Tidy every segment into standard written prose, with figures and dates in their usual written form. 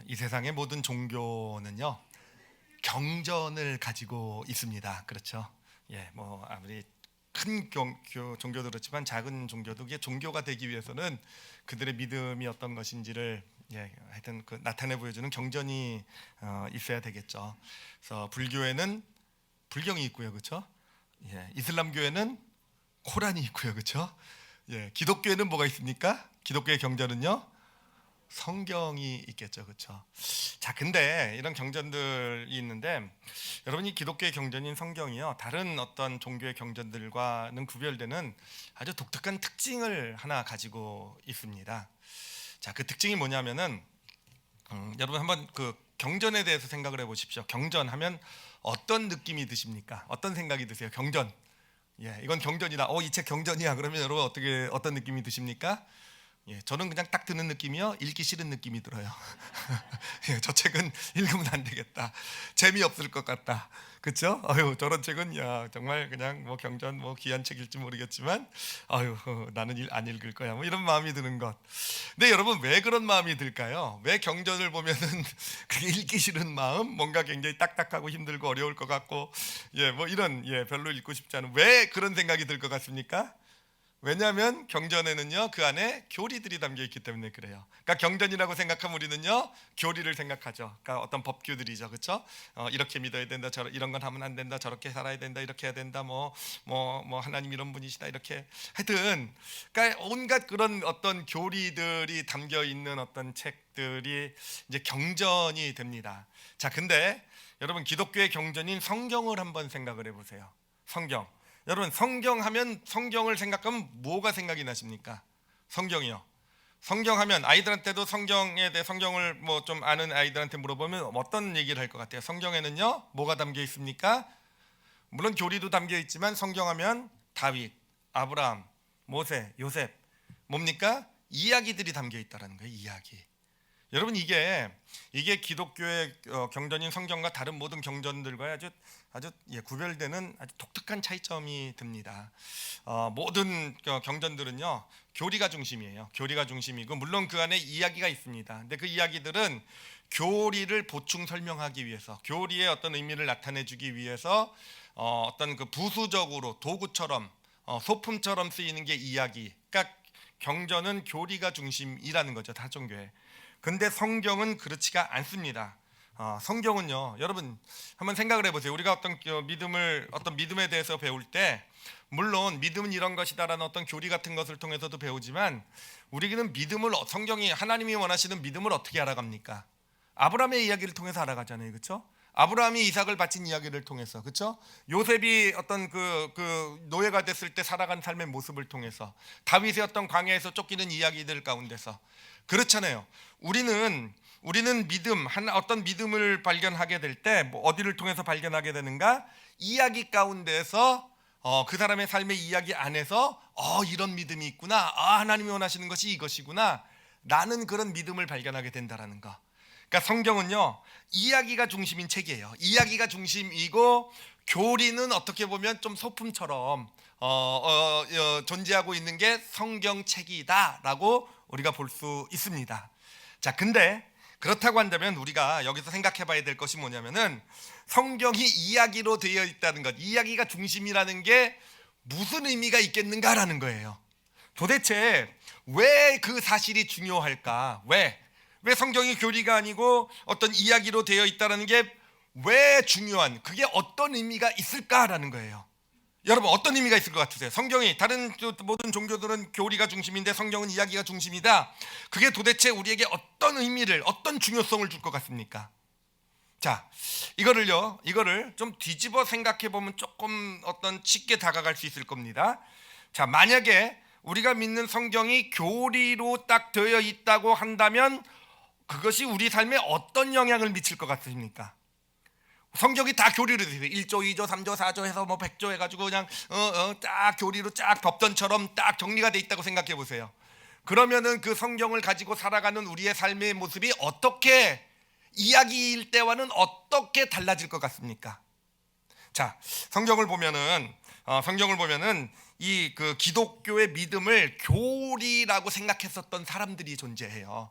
이 세상의 모든 종교는요 경전을 가지고 있습니다. 그렇죠? 뭐 아무리 큰 종교도 그렇지만 작은 종교도 이게 종교가 되기 위해서는 그들의 믿음이 어떤 것인지를 하여튼 나타내 보여주는 경전이 있어야 되겠죠. 그래서 불교에는 불경이 있고요, 그렇죠? 이슬람교에는 코란이 있고요, 그렇죠? 기독교에는 뭐가 있습니까? 기독교의 경전은요 성경이 있겠죠, 그렇죠? 자, 근데 이런 경전들이 있는데 여러분이 기독교의 경전인 성경이요 다른 어떤 종교의 경전들과는 구별되는 아주 독특한 특징을 하나 가지고 있습니다. 자, 그 특징이 뭐냐면은 여러분 한번 그 경전에 대해서 생각을 해보십시오. 경전하면 어떤 느낌이 드십니까? 어떤 생각이 드세요? 경전. 이건 경전이다. 이 책 경전이야. 그러면 여러분 어떤 느낌이 드십니까? 저는 그냥 딱 드는 느낌이요 읽기 싫은 느낌이 들어요. 저 책은 읽으면 안 되겠다. 재미없을 것 같다. 그렇죠? 저런 책은 정말 그냥 뭐 경전 뭐 귀한 책일지 모르겠지만 나는 안 읽을 거야. 뭐 이런 마음이 드는 것. 근데 여러분 왜 그런 마음이 들까요? 왜 경전을 보면은 그게 읽기 싫은 마음, 뭔가 굉장히 딱딱하고 힘들고 어려울 것 같고 뭐 이런 별로 읽고 싶지 않은 왜 그런 생각이 들 것 같습니까? 왜냐하면 경전에는요 그 안에 교리들이 담겨 있기 때문에 그래요. 그러니까 경전이라고 생각하면 우리는요 교리를 생각하죠. 그러니까 어떤 법규들이죠, 그렇죠? 이렇게 믿어야 된다, 이런 건 하면 안 된다, 저렇게 살아야 된다, 이렇게 해야 된다, 뭐 하나님 이런 분이시다, 이렇게 하여튼 그러니까 온갖 그런 어떤 교리들이 담겨 있는 어떤 책들이 이제 경전이 됩니다. 자, 근데 여러분 기독교의 경전인 성경을 한번 생각을 해보세요. 성경. 여러분 성경하면 성경을 생각하면 뭐가 생각이 나십니까? 성경이요. 성경하면 아이들한테도 성경에 대해 성경을 뭐 좀 아는 아이들한테 물어보면 어떤 얘기를 할 것 같아요? 성경에는요 뭐가 담겨 있습니까? 물론 교리도 담겨 있지만 성경하면 다윗, 아브라함, 모세, 요셉 뭡니까? 이야기들이 담겨 있다라는 거예요. 이야기. 여러분 이게 기독교의 경전인 성경과 다른 모든 경전들과 아주 구별되는 아주 독특한 차이점이 듭니다. 모든 경전들은요 교리가 중심이에요. 교리가 중심이고 물론 그 안에 이야기가 있습니다. 근데 그 이야기들은 교리를 보충 설명하기 위해서 교리의 어떤 의미를 나타내주기 위해서 어떤 그 부수적으로 도구처럼 소품처럼 쓰이는 게 이야기. 그러니까 경전은 교리가 중심이라는 거죠, 다 종교에. 근데 성경은 그렇지가 않습니다. 성경은요, 여러분 한번 생각을 해보세요. 우리가 어떤 믿음에 대해서 배울 때 물론 믿음은 이런 것이다라는 어떤 교리 같은 것을 통해서도 배우지만 우리는 믿음을 성경이 하나님이 원하시는 믿음을 어떻게 알아갑니까? 아브라함의 이야기를 통해서 알아가잖아요, 그렇죠? 아브라함이 이삭을 바친 이야기를 통해서, 그렇죠? 요셉이 어떤 그 노예가 됐을 때 살아간 삶의 모습을 통해서, 다윗의 어떤 광야에서 쫓기는 이야기들 가운데서, 그렇잖아요. 우리는 믿음, 어떤 믿음을 발견하게 될 때 어디를 통해서 발견하게 되는가? 이야기 가운데서 그 사람의 삶의 이야기 안에서 이런 믿음이 있구나. 하나님이 원하시는 것이 이것이구나. 나는 그런 믿음을 발견하게 된다라는 거. 그러니까 성경은요 이야기가 중심인 책이에요. 이야기가 중심이고 교리는 어떻게 보면 좀 소품처럼 존재하고 있는 게 성경책이다라고 우리가 볼 수 있습니다. 자, 근데 그렇다고 한다면 우리가 여기서 생각해 봐야 될 것이 뭐냐면은 성경이 이야기로 되어 있다는 것, 이야기가 중심이라는 게 무슨 의미가 있겠는가라는 거예요. 도대체 왜 그 사실이 중요할까? 왜 성경이 교리가 아니고 어떤 이야기로 되어 있다는 게 왜 중요한, 그게 어떤 의미가 있을까라는 거예요. 여러분 어떤 의미가 있을 것 같으세요? 성경이 다른 모든 종교들은 교리가 중심인데 성경은 이야기가 중심이다. 그게 도대체 우리에게 어떤 의미를, 어떤 중요성을 줄 것 같습니까? 자, 이거를 좀 뒤집어 생각해 보면 조금 어떤 쉽게 다가갈 수 있을 겁니다. 자, 만약에 우리가 믿는 성경이 교리로 딱 되어 있다고 한다면 그것이 우리 삶에 어떤 영향을 미칠 것 같습니까? 성경이 다 교리로 되어 있어요. 1조, 2조, 3조, 4조 해서 뭐 100조 해가지고 그냥 딱 교리로 딱 법전처럼 딱 정리가 돼 있다고 생각해 보세요. 그러면은 그 성경을 가지고 살아가는 우리의 삶의 모습이 어떻게 이야기일 때와는 어떻게 달라질 것 같습니까? 자, 성경을 보면은 성경을 보면은 이 그 기독교의 믿음을 교리라고 생각했었던 사람들이 존재해요.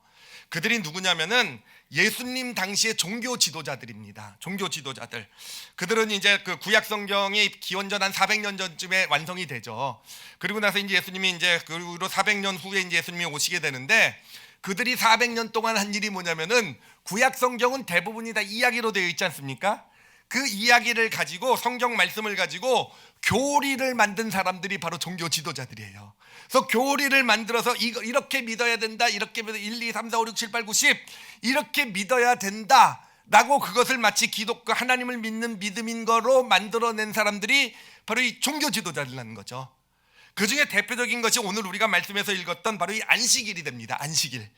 그들이 누구냐면은 예수님 당시의 종교 지도자들입니다. 종교 지도자들. 그들은 이제 그 구약 성경이 기원전 한 400년 전쯤에 완성이 되죠. 그리고 나서 이제 예수님이 이제 그 후로 400년 후에 이제 예수님이 오시게 되는데, 그들이 400년 동안 한 일이 뭐냐면은 구약 성경은 대부분이 다 이야기로 되어 있지 않습니까? 그 이야기를 가지고, 성경 말씀을 가지고 교리를 만든 사람들이 바로 종교 지도자들이에요. 그래서 교리를 만들어서 이렇게 믿어야 된다, 이렇게 1, 2, 3, 4, 5, 6, 7, 8, 9, 10 이렇게 믿어야 된다 라고, 그것을 마치 기독교 하나님을 믿는 믿음인 거로 만들어낸 사람들이 바로 이 종교 지도자들이라는 거죠. 그 중에 대표적인 것이 오늘 우리가 말씀에서 읽었던 바로 이 안식일이 됩니다. 안식일.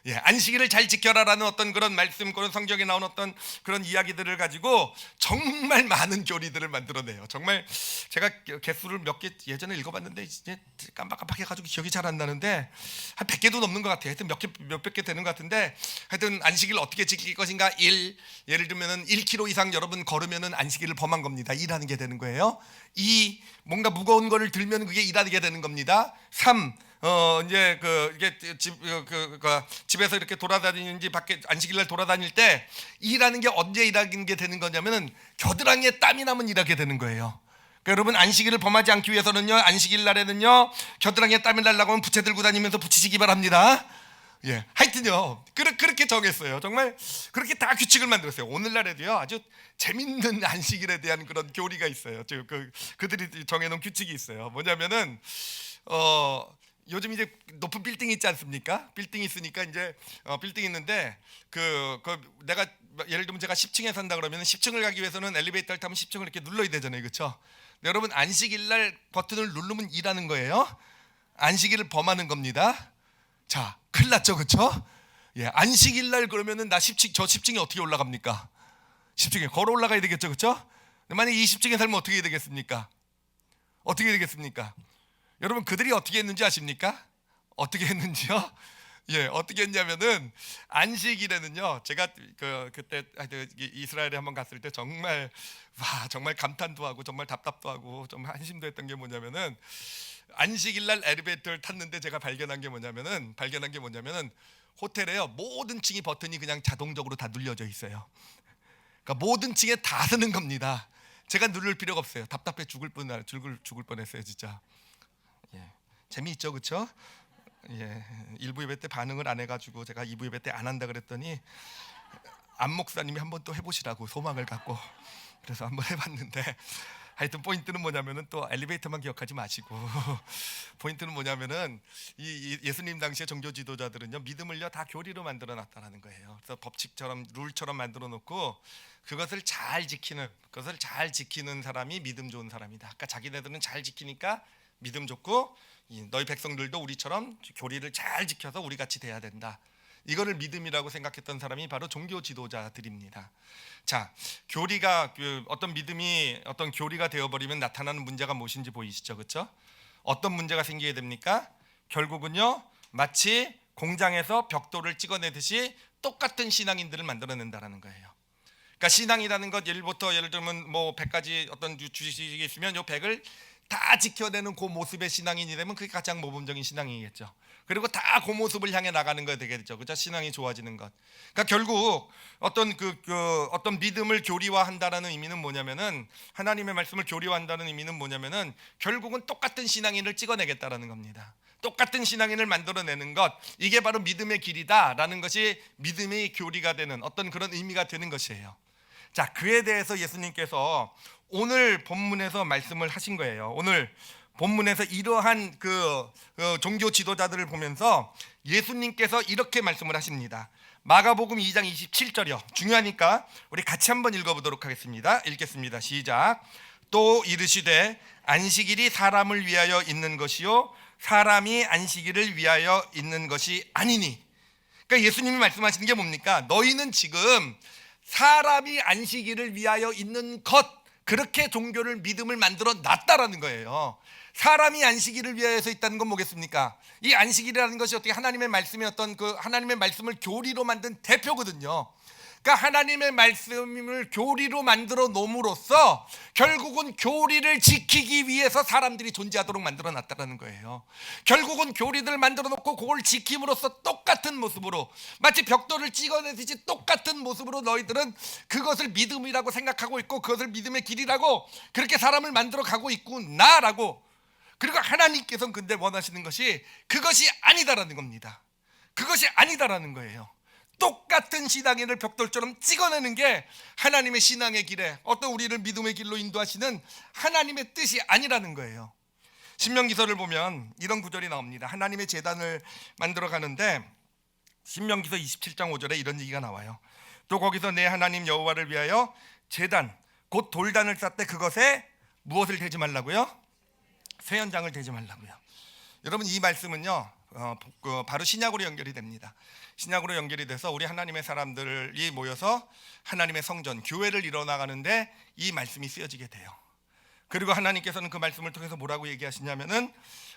예, 안식일을 잘 지켜라라는 어떤 그런 말씀, 그런 성경에 나온 어떤 그런 이야기들을 가지고 정말 많은 교리들을 만들어내요. 정말 제가 개수를 몇 개 예전에 읽어봤는데 이제 깜빡깜빡해가지고 기억이 잘 안 나는데 한 100개도 넘는 것 같아요. 하여튼 몇백 개 되는 것 같은데, 하여튼 안식일을 어떻게 지킬 것인가. 예를 들면은 1km 이상 여러분 걸으면은 안식일을 범한 겁니다. 1하는 게 되는 거예요. 2, 뭔가 무거운 거를 들면 그게 1하게 되는 겁니다. 3, 이제 이게 집에서 이렇게 돌아다니는지 밖에 안식일날 돌아다닐 때 일하는 게 언제 일하는 게 되는 거냐면은 겨드랑이에 땀이 나면 일하게 되는 거예요. 그러니까 여러분, 안식일을 범하지 않기 위해서는요, 안식일 날에는요 겨드랑이에 땀이 날라고 하면 부채 들고 다니면서 붙이시기 바랍니다. 예, 하여튼요 그렇게 정했어요. 정말 그렇게 다 규칙을 만들었어요. 오늘날에도요 아주 재밌는 안식일에 대한 그런 교리가 있어요. 그들이 정해놓은 규칙이 있어요. 뭐냐면은 요즘 이제 높은 빌딩 있지 않습니까? 빌딩 있으니까 이제 빌딩 있는데 내가 예를 들면 제가 10층에 산다 그러면 10층을 가기 위해서는 엘리베이터를 타면 10층을 이렇게 눌러야 되잖아요, 그렇죠? 여러분, 안식일 날 버튼을 누르면 일하는 거예요. 안식일을 범하는 겁니다. 자, 큰일 났죠, 그렇죠? 예, 안식일 날 그러면은 저 10층에 어떻게 올라갑니까? 10층에 걸어 올라가야 되겠죠, 그렇죠? 만약 20층에 살면 어떻게 해야 되겠습니까? 어떻게 되겠습니까? 여러분, 그들이 어떻게 했는지 아십니까? 어떻게 했는지요? 예, 어떻게 했냐면은 안식일에는요, 제가 그때 이스라엘에 한번 갔을 때 정말 감탄도 하고 정말 답답도 하고 좀 한심도 했던 게 뭐냐면은, 안식일 날 엘리베이터를 탔는데 제가 발견한 게 뭐냐면은 호텔에요 모든 층이 버튼이 그냥 자동적으로 다 눌려져 있어요. 그러니까 모든 층에 다 쓰는 겁니다. 제가 누를 필요가 없어요. 답답해 죽을 뻔했어요, 진짜. 예, 재미있죠, 그렇죠? 예, 1부 예배 때 반응을 안 해가지고 제가 2부 예배 때 안 한다 그랬더니 안 목사님이 한번 또 해보시라고 소망을 갖고 그래서 한번 해봤는데, 하여튼 포인트는 뭐냐면은 또 엘리베이터만 기억하지 마시고 포인트는 뭐냐면은 이 예수님 당시의 종교 지도자들은요 믿음을요 다 교리로 만들어 놨다라는 거예요. 그래서 법칙처럼 룰처럼 만들어 놓고 그것을 잘 지키는 사람이 믿음 좋은 사람이다. 그러니까 자기네들은 잘 지키니까 믿음 좋고, 너희 백성들도 우리처럼 교리를 잘 지켜서 우리 같이 돼야 된다. 이거를 믿음이라고 생각했던 사람이 바로 종교 지도자들입니다. 자, 교리가 어떤 믿음이 어떤 교리가 되어버리면 나타나는 문제가 무엇인지 보이시죠, 그렇죠? 어떤 문제가 생기게 됩니까? 결국은요 마치 공장에서 벽돌을 찍어내듯이 똑같은 신앙인들을 만들어낸다라는 거예요. 그러니까 신앙이라는 것, 예를 들면 뭐 100가지 어떤 주식이 있으면 요 100을 다 지켜내는 그 모습의 신앙인이 되면 그게 가장 모범적인 신앙이겠죠. 그리고 다 그 모습을 향해 나가는 거 되겠죠, 그죠? 신앙이 좋아지는 것. 그러니까 결국 어떤 어떤 믿음을 교리화한다라는 의미는 뭐냐면은, 하나님의 말씀을 교리화한다는 의미는 뭐냐면은 결국은 똑같은 신앙인을 찍어내겠다라는 겁니다. 똑같은 신앙인을 만들어내는 것, 이게 바로 믿음의 길이다라는 것이 믿음의 교리가 되는 어떤 그런 의미가 되는 것이에요. 자, 그에 대해서 예수님께서 오늘 본문에서 말씀을 하신 거예요. 오늘 본문에서 이러한 종교 지도자들을 보면서 예수님께서 이렇게 말씀을 하십니다. 마가복음 2장 27절이요. 중요하니까 우리 같이 한번 읽어보도록 하겠습니다. 읽겠습니다. 시작. 또 이르시되 안식일이 사람을 위하여 있는 것이요 사람이 안식일을 위하여 있는 것이 아니니. 그러니까 예수님이 말씀하시는 게 뭡니까? 너희는 지금 사람이 안식일을 위하여 있는 것, 그렇게 종교를 믿음을 만들어 놨다라는 거예요. 사람이 안식일을 위하여서 있다는 건 뭐겠습니까? 이 안식일이라는 것이 어떻게 하나님의 말씀의 어떤 하나님의 말씀을 교리로 만든 대표거든요. 그러니까 하나님의 말씀을 교리로 만들어 놓음으로써 결국은 교리를 지키기 위해서 사람들이 존재하도록 만들어 놨다는 거예요. 결국은 교리들을 만들어 놓고 그걸 지킴으로써 똑같은 모습으로, 마치 벽돌을 찍어내듯이 똑같은 모습으로 너희들은 그것을 믿음이라고 생각하고 있고 그것을 믿음의 길이라고 그렇게 사람을 만들어 가고 있구나라고. 그리고 하나님께서는 근데 원하시는 것이 그것이 아니다라는 겁니다. 그것이 아니다라는 거예요. 똑같은 신앙인을 벽돌처럼 찍어내는 게 하나님의 신앙의 길에, 어떤 우리를 믿음의 길로 인도하시는 하나님의 뜻이 아니라는 거예요. 신명기서를 보면 이런 구절이 나옵니다. 하나님의 제단을 만들어 가는데 신명기서 27장 5절에 이런 얘기가 나와요. 또 거기서 내 하나님 여호와를 위하여 제단 곧 돌단을 쌓되 그것에 무엇을 대지 말라고요? 쇠연장을 대지 말라고요. 여러분, 이 말씀은요 바로 신약으로 연결이 됩니다. 신약으로 연결이 돼서 우리 하나님의 사람들이 모여서 하나님의 성전, 교회를 이뤄나가는데 이 말씀이 쓰여지게 돼요. 그리고 하나님께서는 그 말씀을 통해서 뭐라고 얘기하시냐면은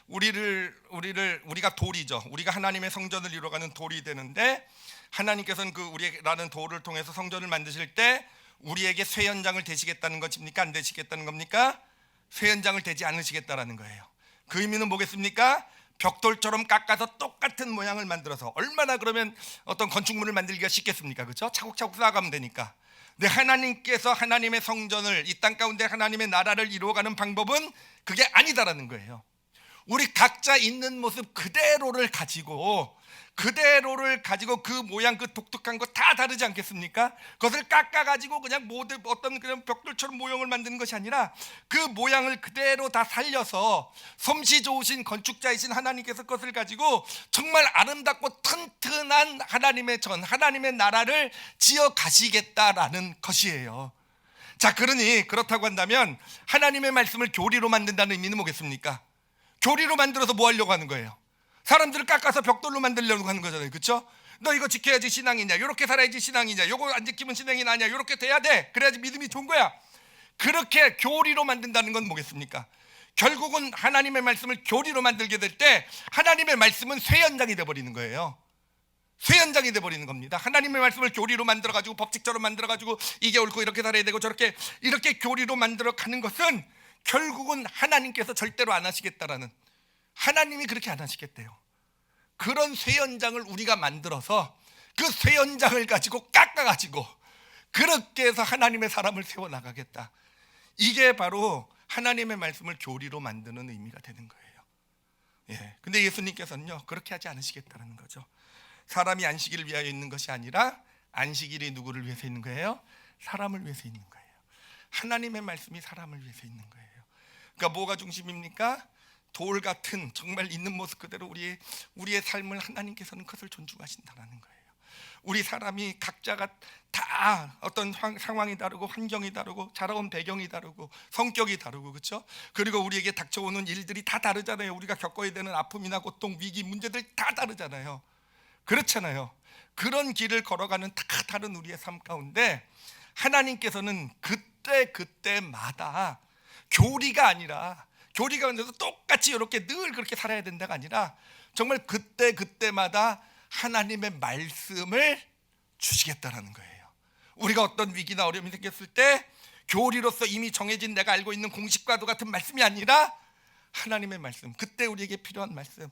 우리가 돌이죠. 우리가 하나님의 성전을 이뤄가는 돌이 되는데 하나님께서는 그 우리라는 돌을 통해서 성전을 만드실 때 우리에게 쇠연장을 대시겠다는 것입니까? 안 대시겠다는 겁니까? 쇠연장을 대지 않으시겠다라는 거예요. 그 의미는 뭐겠습니까? 벽돌처럼 깎아서 똑같은 모양을 만들어서, 얼마나 그러면 어떤 건축물을 만들기가 쉽겠습니까? 그렇죠? 차곡차곡 쌓아가면 되니까. 근데 하나님께서 하나님의 성전을, 이 땅 가운데 하나님의 나라를 이루어가는 방법은 그게 아니다라는 거예요. 우리 각자 있는 모습 그대로를 가지고 그 모양, 그 독특한 거 다 다르지 않겠습니까? 그것을 깎아가지고 그냥 어떤 그냥 벽돌처럼 모형을 만드는 것이 아니라 그 모양을 그대로 다 살려서 솜씨 좋으신 건축자이신 하나님께서 그것을 가지고 정말 아름답고 튼튼한 하나님의 나라를 지어 가시겠다라는 것이에요. 자, 그러니 그렇다고 한다면 하나님의 말씀을 교리로 만든다는 의미는 뭐겠습니까? 교리로 만들어서 뭐 하려고 하는 거예요? 사람들을 깎아서 벽돌로 만들려고 하는 거잖아요. 그렇죠? 너 이거 지켜야지 신앙이냐, 이렇게 살아야지 신앙이냐, 이거 안 지키면 신앙이 나냐, 이렇게 돼야 돼, 그래야지 믿음이 좋은 거야. 그렇게 교리로 만든다는 건 뭐겠습니까? 결국은 하나님의 말씀을 교리로 만들게 될 때 하나님의 말씀은 쇠연장이 돼버리는 거예요. 쇠연장이 돼버리는 겁니다. 하나님의 말씀을 교리로 만들어가지고 법칙처럼 만들어가지고 이게 옳고 이렇게 살아야 되고 이렇게 교리로 만들어가는 것은 결국은 하나님께서 절대로 안 하시겠다라는, 하나님이 그렇게 안 하시겠대요. 그런 쇠연장을 우리가 만들어서 그 쇠연장을 가지고 깎아가지고 그렇게 해서 하나님의 사람을 세워나가겠다. 이게 바로 하나님의 말씀을 교리로 만드는 의미가 되는 거예요. 근데 예수님께서는요 그렇게 하지 않으시겠다는 거죠. 사람이 안식일을 위하여 있는 것이 아니라 안식일이 누구를 위해서 있는 거예요? 사람을 위해서 있는 거예요. 하나님의 말씀이 사람을 위해서 있는 거예요. 그러니까 뭐가 중심입니까? 돌 같은 정말 있는 모습 그대로 우리의 삶을 하나님께서는 그것을 존중하신다는 거예요. 우리 사람이 각자가 다 어떤 상황이 다르고 환경이 다르고 자라온 배경이 다르고 성격이 다르고, 그렇죠? 그리고 우리에게 닥쳐오는 일들이 다 다르잖아요. 우리가 겪어야 되는 아픔이나 고통, 위기, 문제들 다 다르잖아요. 그렇잖아요. 그런 길을 걸어가는 다 다른 우리의 삶 가운데 하나님께서는 그때마다 교리가 아니라, 교리가 아니라 똑같이 이렇게 늘 그렇게 살아야 된다가 아니라 정말 그때마다 하나님의 말씀을 주시겠다라는 거예요. 우리가 어떤 위기나 어려움이 생겼을 때 교리로서 이미 정해진 내가 알고 있는 공식과도 같은 말씀이 아니라 하나님의 말씀, 그때 우리에게 필요한 말씀,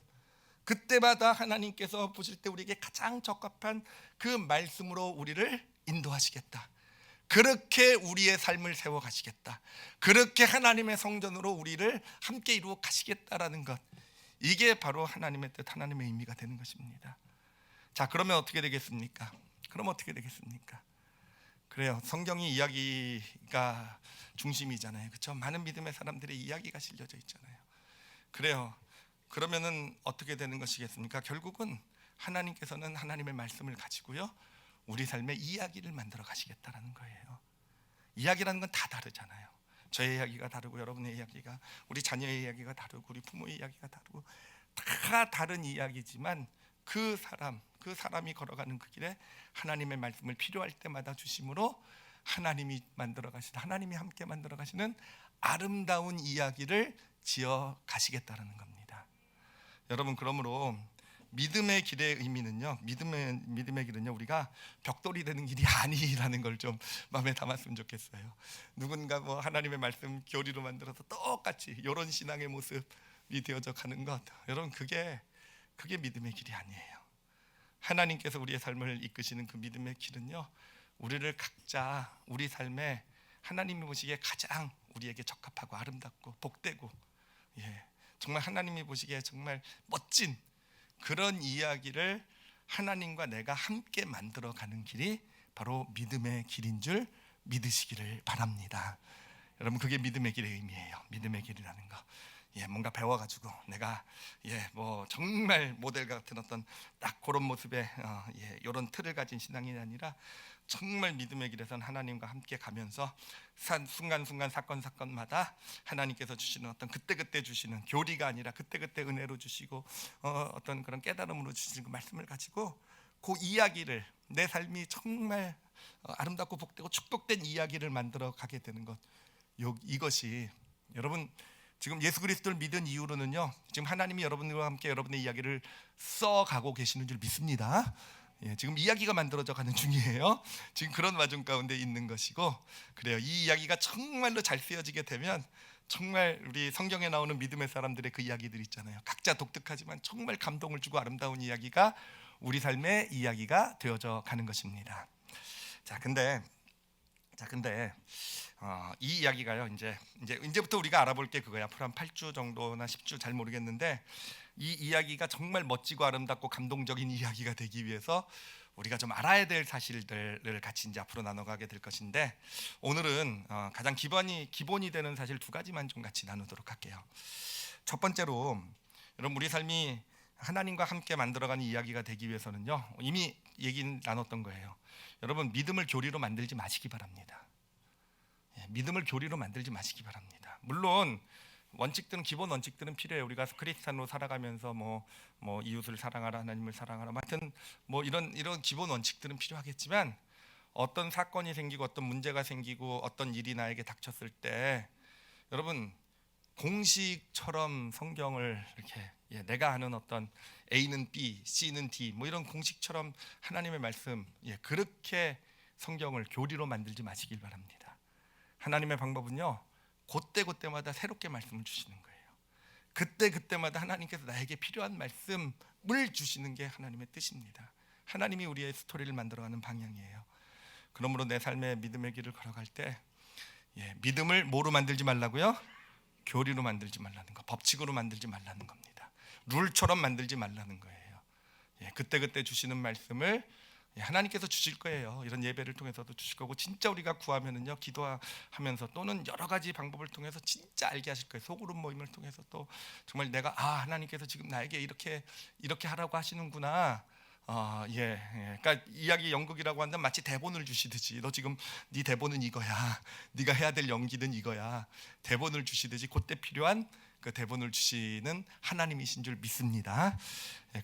그때마다 하나님께서 보실 때 우리에게 가장 적합한 그 말씀으로 우리를 인도하시겠다. 그렇게 우리의 삶을 세워 가시겠다. 그렇게 하나님의 성전으로 우리를 함께 이루어 가시겠다라는 것, 이게 바로 하나님의 뜻, 하나님의 의미가 되는 것입니다. 자, 그러면 어떻게 되겠습니까? 그래요. 성경이 이야기가 중심이잖아요. 그렇죠? 많은 믿음의 사람들의 이야기가 실려져 있잖아요. 그래요. 그러면은 어떻게 되는 것이겠습니까? 결국은 하나님께서는 하나님의 말씀을 가지고요 우리 삶의 이야기를 만들어 가시겠다라는 거예요. 이야기라는 건 다 다르잖아요. 저의 이야기가 다르고 여러분의 이야기가, 우리 자녀의 이야기가 다르고 우리 부모의 이야기가 다르고 다 다른 이야기지만 그 사람이 걸어가는 그 길에 하나님의 말씀을 필요할 때마다 주심으로 하나님이 함께 만들어 가시는 아름다운 이야기를 지어 가시겠다라는 겁니다. 여러분, 그러므로 믿음의 길의 의미는요. 믿음의 길은요. 우리가 벽돌이 되는 길이 아니라는 걸 좀 마음에 담았으면 좋겠어요. 누군가 뭐 하나님의 말씀 교리로 만들어서 똑같이 이런 신앙의 모습이 되어져 가는 것, 여러분 그게 믿음의 길이 아니에요. 하나님께서 우리의 삶을 이끄시는 그 믿음의 길은요. 우리를 각자 우리 삶에 하나님이 보시기에 가장 우리에게 적합하고 아름답고 복되고, 정말 하나님이 보시기에 정말 멋진 그런 이야기를 하나님과 내가 함께 만들어가는 길이 바로 믿음의 길인 줄 믿으시기를 바랍니다. 여러분 그게 믿음의 길의 의미예요. 믿음의 길이라는 거. 뭔가 배워가지고 내가 뭐 정말 모델 같은 어떤 딱 그런 모습의 이런 틀을 가진 신앙이 아니라 정말 믿음의 길에서는 하나님과 함께 가면서 순간순간 사건마다 하나님께서 주시는 어떤 그때그때 주시는 교리가 아니라 그때그때 은혜로 주시고 어떤 그런 깨달음으로 주시는 그 말씀을 가지고 그 이야기를, 내 삶이 정말 아름답고 복되고 축복된 이야기를 만들어 가게 되는 것, 이것이 여러분 지금 예수 그리스도를 믿은 이후로는요, 지금 하나님이 여러분과 함께 여러분의 이야기를 써가고 계시는 줄 믿습니다. 지금 이야기가 만들어져 가는 중이에요. 지금 그런 와중 가운데 있는 것이고, 그래요. 이 이야기가 정말로 잘 쓰여지게 되면 정말 우리 성경에 나오는 믿음의 사람들의 그 이야기들 있잖아요. 각자 독특하지만 정말 감동을 주고 아름다운 이야기가 우리 삶의 이야기가 되어져 가는 것입니다. 자, 근데 이 이야기가요. 이제부터 우리가 알아볼 게 그거야. 앞으로 한 8주 정도나 10주 잘 모르겠는데, 이 이야기가 정말 멋지고 아름답고 감동적인 이야기가 되기 위해서 우리가 좀 알아야 될 사실들을 같이 이제 앞으로 나눠가게 될 것인데, 오늘은 가장 기본이 되는 사실 두 가지만 좀 같이 나누도록 할게요. 첫 번째로, 여러분 우리 삶이 하나님과 함께 만들어가는 이야기가 되기 위해서는요, 이미 얘기 나눴던 거예요. 여러분 믿음을 교리로 만들지 마시기 바랍니다. 믿음을 교리로 만들지 마시기 바랍니다. 물론 기본 원칙들은 필요해요. 우리가 크리스찬으로 살아가면서 뭐 이웃을 사랑하라, 하나님을 사랑하라, 하여튼 뭐 이런 기본 원칙들은 필요하겠지만, 어떤 사건이 생기고 어떤 문제가 생기고 어떤 일이 나에게 닥쳤을 때 여러분 공식처럼 성경을 이렇게 내가 아는 어떤 A는 B, C는 D 뭐 이런 공식처럼 하나님의 말씀 그렇게 성경을 교리로 만들지 마시길 바랍니다. 하나님의 방법은요, 그때마다 새롭게 말씀을 주시는 거예요. 그때마다 하나님께서 나에게 필요한 말씀을 주시는 게 하나님의 뜻입니다. 하나님이 우리의 스토리를 만들어가는 방향이에요. 그러므로 내 삶의 믿음의 길을 걸어갈 때 믿음을 뭐로 만들지 말라고요? 교리로 만들지 말라는 거, 법칙으로 만들지 말라는 겁니다. 룰처럼 만들지 말라는 거예요. 그때 주시는 말씀을 하나님께서 주실 거예요. 이런 예배를 통해서도 주실 거고, 진짜 우리가 구하면은요, 기도하면서 또는 여러 가지 방법을 통해서 진짜 알게 하실 거예요. 소그룹 모임을 통해서 또 정말 내가 하나님께서 지금 나에게 이렇게 하라고 하시는구나. 그러니까 이야기 연극이라고 한다면 마치 대본을 주시듯이, 너 지금 네 대본은 이거야, 네가 해야 될 연기는 이거야, 대본을 주시듯이 그때 필요한 그 대본을 주시는 하나님이신 줄 믿습니다.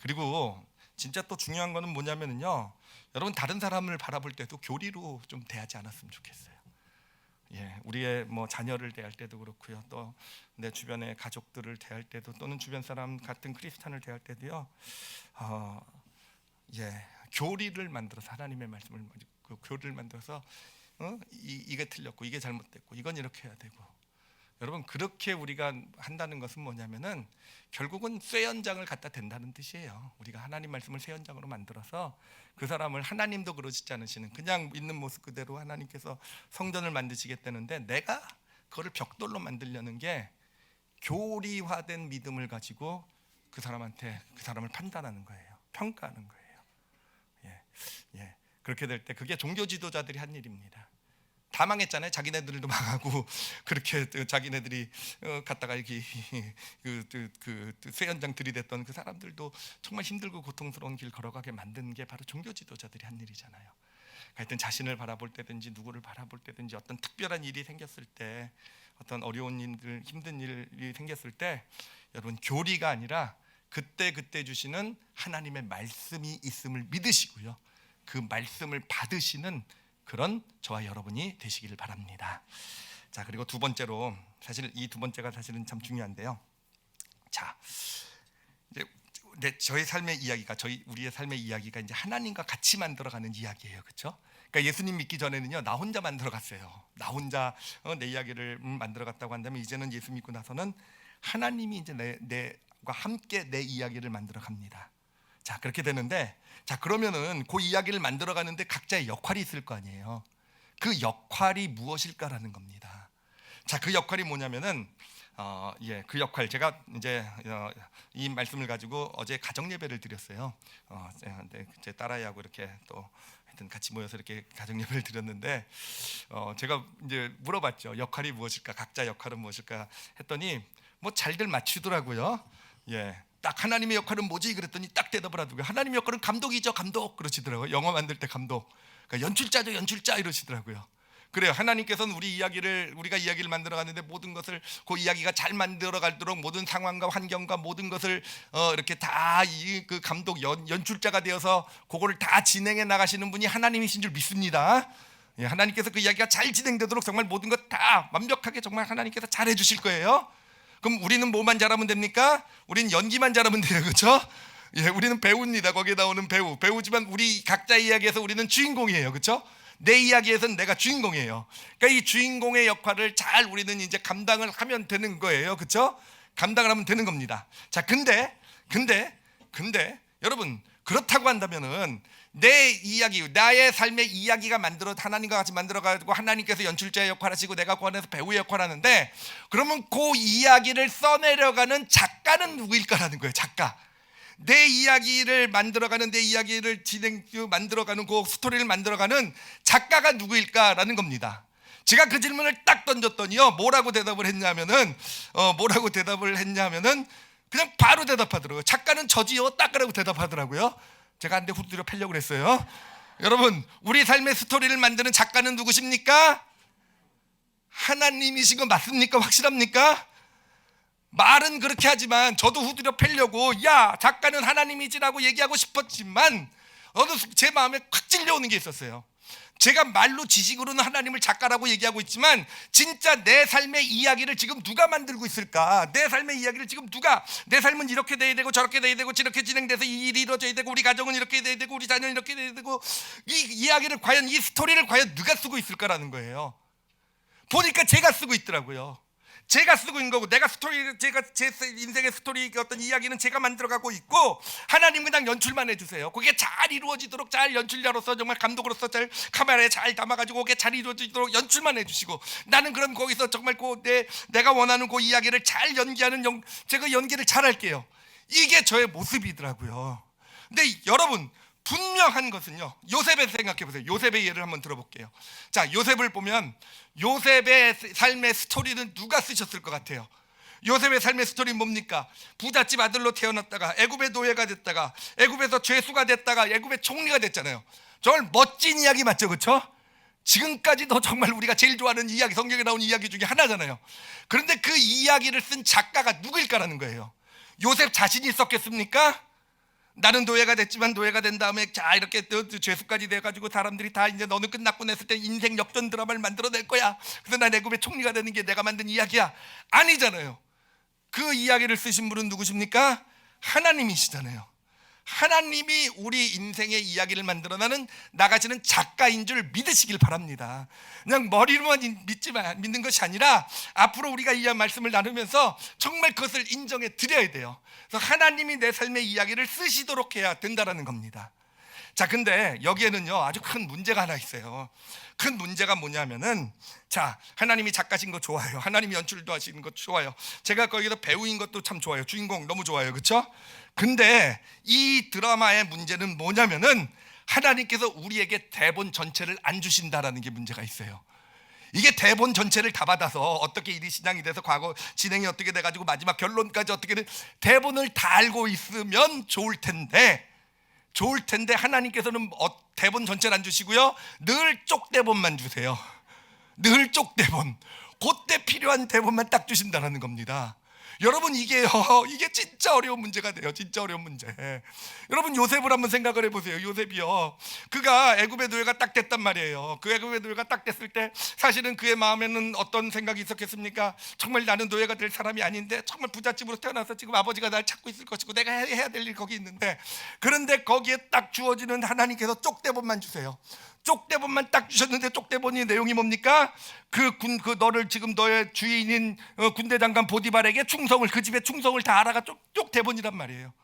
그리고 진짜 또 중요한 거는 뭐냐면요, 여러분 다른 사람을 바라볼 때도 교리로 좀 대하지 않았으면 좋겠어요. 우리의 뭐 자녀를 대할 때도 그렇고요, 또 내 주변의 가족들을 대할 때도, 또는 주변 사람 같은 크리스찬을 대할 때도요, 교리를 만들어서 하나님의 말씀을 교리를 만들어서 이게 틀렸고 이게 잘못됐고 이건 이렇게 해야 되고, 여러분 그렇게 우리가 한다는 것은 뭐냐면은 결국은 쇠 연장을 갖다 댄다는 뜻이에요. 우리가 하나님 말씀을 쇠 연장으로 만들어서 그 사람을, 하나님도 그러시지 않으시는 그냥 있는 모습 그대로 하나님께서 성전을 만드시겠다는데, 내가 그거를 벽돌로 만들려는 게 교리화된 믿음을 가지고 그 사람을 판단하는 거예요. 평가하는 거예요. 그렇게 될 때 그게 종교 지도자들이 한 일입니다. 다 망했잖아요. 자기네들도 망하고, 그렇게 자기네들이 갖다가 이렇게 그 쇠연장 들이댔던 그 사람들도 정말 힘들고 고통스러운 길 걸어가게 만든 게 바로 종교 지도자들이 한 일이잖아요. 하여튼 자신을 바라볼 때든지 누구를 바라볼 때든지 어떤 특별한 일이 생겼을 때, 어떤 어려운 일들, 힘든 일이 생겼을 때, 여러분 교리가 아니라 그때 주시는 하나님의 말씀이 있음을 믿으시고요, 그 말씀을 받으시는 그런 저와 여러분이 되시기를 바랍니다. 자, 그리고 두 번째로, 사실 이 두 번째가 사실은 참 중요한데요. 자, 이제 저의 삶의 이야기가 우리의 삶의 이야기가 이제 하나님과 같이 만들어가는 이야기예요, 그렇죠? 그러니까 예수님 믿기 전에는요, 나 혼자 만들어갔어요. 나 혼자 내 이야기를 만들어갔다고 한다면 이제는 예수 믿고 나서는 하나님이 이제 내과 함께 내 이야기를 만들어갑니다. 자, 그렇게 되는데, 자 그러면은 그 이야기를 만들어가는데 각자의 역할이 있을 거 아니에요. 그 역할이 무엇일까라는 겁니다. 자, 그 역할이 뭐냐면은 그 역할 제가 이제 이 말씀을 가지고 어제 가정 예배를 드렸어요. 제 딸아이하고 이렇게 또 하여튼 같이 모여서 이렇게 가정 예배를 드렸는데 제가 이제 물어봤죠. 역할이 무엇일까? 각자 역할은 무엇일까? 했더니 뭐 잘들 맞추더라고요. 딱 하나님의 역할은 뭐지? 그랬더니 딱 대답을 하더라고요. 하나님의 역할은 감독이죠, 감독. 그러시더라고요. 영화 만들 때 감독. 그러니까 연출자죠, 연출자 이러시더라고요. 그래요. 하나님께서는 우리가 이야기를 만들어가는데 모든 것을 그 이야기가 잘 만들어갈도록 모든 상황과 환경과 모든 것을 이렇게 다 그 감독 연출자가 되어서 그거를 다 진행해 나가시는 분이 하나님이신 줄 믿습니다. 하나님께서 그 이야기가 잘 진행되도록 정말 모든 것 다 완벽하게 정말 하나님께서 잘 해주실 거예요. 그럼 우리는 뭐만 잘하면 됩니까? 우리는 연기만 잘하면 돼요, 그렇죠? 우리는 배우입니다. 거기에 나오는 배우지만 우리 각자의 이야기에서 우리는 주인공이에요, 그렇죠? 내 이야기에서는 내가 주인공이에요. 그러니까 이 주인공의 역할을 잘 우리는 이제 감당을 하면 되는 거예요, 그렇죠? 감당을 하면 되는 겁니다. 자, 근데 여러분 그렇다고 한다면은 내 이야기, 나의 삶의 이야기가 하나님과 같이 만들어가지고 하나님께서 연출자의 역할을 하시고 내가 그 안에서 배우의 역할을 하는데, 그러면 그 이야기를 써내려가는 작가는 누구일까라는 거예요. 작가. 내 이야기를 만들어가는, 내 이야기를 만들어가는 그 스토리를 만들어가는 작가가 누구일까라는 겁니다. 제가 그 질문을 딱 던졌더니요, 뭐라고 대답을 했냐면은 그냥 바로 대답하더라고요. 작가는 저지요, 딱 그러고 대답하더라고요. 제가 한 대 후두려 패려고 그랬어요. 여러분, 우리 삶의 스토리를 만드는 작가는 누구십니까? 하나님이신 거 맞습니까? 확실합니까? 말은 그렇게 하지만 저도 후드려 패려고 작가는 하나님이지라고 얘기하고 싶었지만 어느 제 마음에 콱 찔려오는 게 있었어요. 제가 말로 지식으로는 하나님을 작가라고 얘기하고 있지만 진짜 내 삶의 이야기를 지금 누가 만들고 있을까? 내 삶의 이야기를 지금 내 삶은 이렇게 돼야 되고 저렇게 돼야 되고 저렇게 진행돼서 이 일이 이루어져야 되고 우리 가정은 이렇게 돼야 되고 우리 자녀는 이렇게 돼야 되고, 이 이야기를 과연, 이 스토리를 과연 누가 쓰고 있을까라는 거예요. 보니까 제가 쓰고 있더라고요. 제가 쓰고 있는 거고, 제가 제 인생의 스토리, 어떤 이야기는 제가 만들어가고 있고, 하나님 그냥 연출만 해주세요. 그게 잘 이루어지도록, 잘 연출자로서 정말 감독으로서 잘 카메라에 잘 담아가지고 그게 잘 이루어지도록 연출만 해주시고, 나는 그럼 거기서 정말 내가 원하는 그 이야기를 잘 연기하는 제가 연기를 잘 할게요. 이게 저의 모습이더라고요. 근데 여러분, 분명한 것은요, 요셉을 생각해 보세요. 요셉의 예를 한번 들어볼게요. 자, 요셉을 보면 요셉의 삶의 스토리는 누가 쓰셨을 것 같아요? 요셉의 삶의 스토리는 뭡니까? 부잣집 아들로 태어났다가 애굽의 노예가 됐다가 애굽에서 죄수가 됐다가 애굽의 총리가 됐잖아요. 정말 멋진 이야기 맞죠, 그렇죠? 지금까지도 정말 우리가 제일 좋아하는 이야기, 성경에 나온 이야기 중에 하나잖아요. 그런데 그 이야기를 쓴 작가가 누구일까라는 거예요. 요셉 자신이 썼겠습니까? 나는 노예가 됐지만 노예가 된 다음에 자 이렇게 죄수까지 돼가지고 사람들이 다 이제 너는 끝났군 했을 때 인생 역전 드라마를 만들어낼 거야. 그래서 난 애굽의 총리가 되는 게 내가 만든 이야기야. 아니잖아요. 그 이야기를 쓰신 분은 누구십니까? 하나님이시잖아요. 하나님이 우리 인생의 이야기를 만들어내는 나가시는 작가인 줄 믿으시길 바랍니다. 그냥 머리로만 믿는 것이 아니라 앞으로 우리가 이 말씀을 나누면서 정말 그것을 인정해 드려야 돼요. 그래서 하나님이 내 삶의 이야기를 쓰시도록 해야 된다는 겁니다. 자, 근데 여기에는요 아주 큰 문제가 하나 있어요. 큰 문제가 뭐냐면은, 자, 하나님이 작가신 거 좋아요. 하나님이 연출도 하시는 거 좋아요. 제가 거기서 배우인 것도 참 좋아요. 주인공 너무 좋아요, 그렇죠? 근데 이 드라마의 문제는 뭐냐면은 하나님께서 우리에게 대본 전체를 안 주신다라는 게 문제가 있어요. 이게 대본 전체를 다 받아서 어떻게 일이 진행이 돼서 과거 진행이 어떻게 돼가지고 마지막 결론까지 어떻게든 대본을 다 알고 있으면 좋을 텐데 하나님께서는 대본 전체를 안 주시고요, 늘 쪽대본만 주세요. 늘 쪽대본. 그때 필요한 대본만 딱 주신다는 겁니다. 여러분 이게요, 이게 진짜 어려운 문제가 돼요. 진짜 어려운 문제. 여러분 요셉을 한번 생각을 해보세요. 요셉이요, 그가 애굽의 노예가 딱 됐단 말이에요. 그 애굽의 노예가 딱 됐을 때 사실은 그의 마음에는 어떤 생각이 있었겠습니까? 정말 나는 노예가 될 사람이 아닌데, 정말 부잣집으로 태어나서 지금 아버지가 날 찾고 있을 것이고 내가 해야 될 일 거기 있는데, 그런데 거기에 딱 주어지는 하나님께서 쪽대본만 주세요. 쪽대본만 딱 주셨는데, 쪽대본이 내용이 뭡니까? 그 너를 지금 너의 주인인 군대 장관 보디발에게 충성을, 그 집에 충성을 다하라가 쪽대본이란 말이에요.